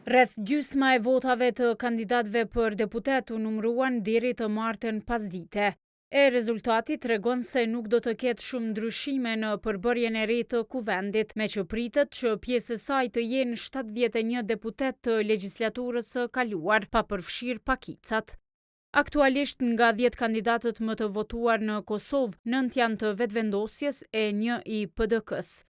Rreth gjysma e votave të kandidatëve për deputet u numëruan deri të martën pasdite. Rezultati tregon se nuk do të ketë shumë ndryshime në përbërjen e re të kuvendit, me që pritet që pjesë e saj të jenë 71 deputet të legjislaturës së kaluar, pa përfshirë pakicat. Aktualisht nga 10 kandidatët më të votuar në Kosovë, 9 janë të vetëvendosjes e 1 i PDK-s.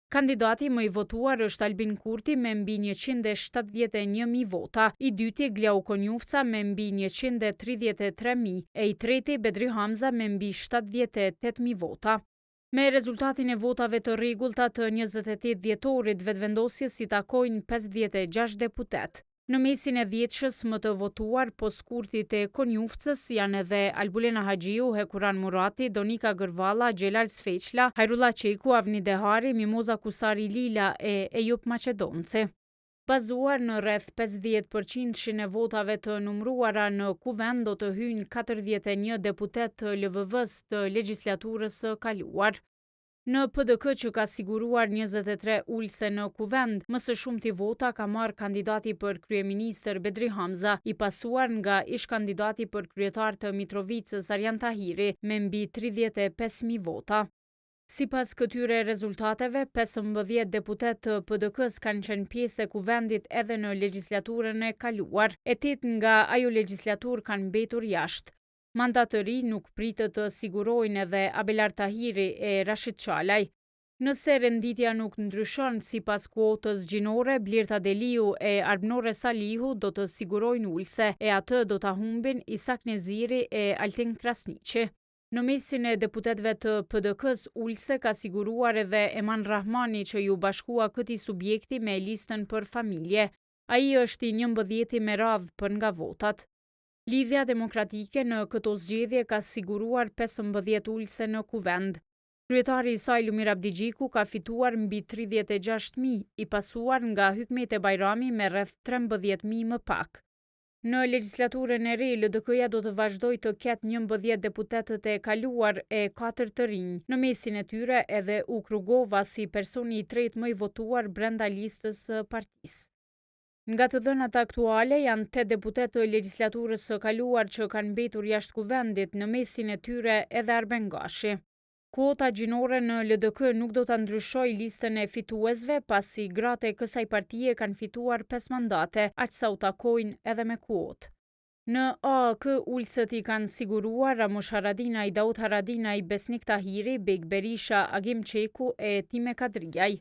Kandidati më i votuar është Albin Kurti me mbi 171.000 vota, i dyti Glau Konjufca me mbi 133.000 e i treti Bedri Hamza me mbi 78.000 vota. Me rezultatin e votave të rregullta të 28 dhjetorit, vetëvendosjes i takojnë 56 deputet. Në mesin e dhjetëshës më të votuar pos Kurtit e Konjufcës janë edhe Albulena Haxhiu, Hekuran Murati, Donika Gërvalla, Xhelal Sfeqla, Hajrullah Qeku, Avni Dehari, Mimoza Kusari Lila e Ejup Maqedonci. Bazuar në rreth 50% e votave të numëruara në kuvend do të hyjnë 41 deputet të LVV-s të legjislaturës së kaluar. Në PDK që ka siguruar 23 ulse në kuvend, më së shumti vota ka marrë kandidati për kryeministër Bedri Hamza, i pasuar nga ish-kandidati për kryetar të Mitrovicës Arjan Tahiri me mbi 35.000 vota. Sipas këtyre rezultateve, 15 deputet të PDK-s kanë qenë pjesë e kuvendit edhe në legjislaturën e kaluar, e 8 nga ajo legjislaturë kanë mbetur jashtë. Mandat të ri nuk pritet të sigurojnë edhe Abelar Tahiri e Rashid Qalaj. Nëse renditja nuk ndryshon sipas kuotës gjinore, Blerta Deliu e Arbnore Salihu do të sigurojnë ulse, e atë do ta humbin Isak Neziri e Altin Krasniqi. Në mesin e deputetëve të PDK-s ulse ka siguruar edhe Eman Rahmani që ju bashkua këtij subjekti me listën për familje. Ai është i 11 me radhë për nga votat. Lidhja Demokratike në këto zgjedhje ka siguruar 15 ulse në kuvend. Kryetari i saj Lumir Abdigjiku ka fituar mbi 36.000, i pasuar nga Hykmete Bajrami me rreth 13.000 më pak. Në legjislaturën e re, LDK-ja do të vazhdojë të ketë 11 deputetët e kaluar e 4 të rinj. Në mesin e tyre edhe Uk Rugova si personi i tretë më i votuar brenda listës së partisë. Nga të dhënat aktuale janë 8 deputet të legjislaturës së kaluar që kanë mbetur jashtë kuvendit, në mesin e tyre edhe Arben Gashi. Kuota gjinore në LDK nuk do ta ndryshojë listën e fituesve, pasi gratë e kësaj partie kanë fituar 5 mandate, aq sa u takojnë edhe me kuotë. Në AAK ulset i kanë siguruar Ramush Haradinaj, Daud Haradinaj, Besnik Tahiri, Bek Berisha, Agim Qeku e Time Kadriaj.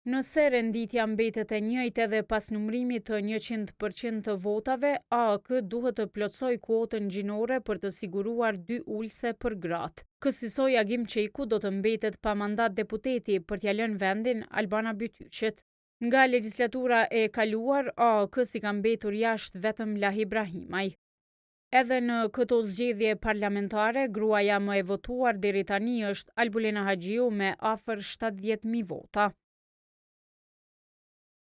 Nëse renditja mbetet e njëjtë edhe pas numërimit të 100% të votave, AAK duhet të plotësoj kuotën gjinore për të siguruar 2 ulse për gratë. Kësaj Agim Qeku do të mbetet pa mandat deputeti për t'ia lënë vendin Albana Bytyqit. Nga legjislatura e kaluar, AAK si ka mbetur jashtë vetëm Lahi Ibrahimaj. Edhe në këto zgjedhje parlamentare, gruaja më e votuar deri tani është Albulena Haxhiu me afër 70.000 vota.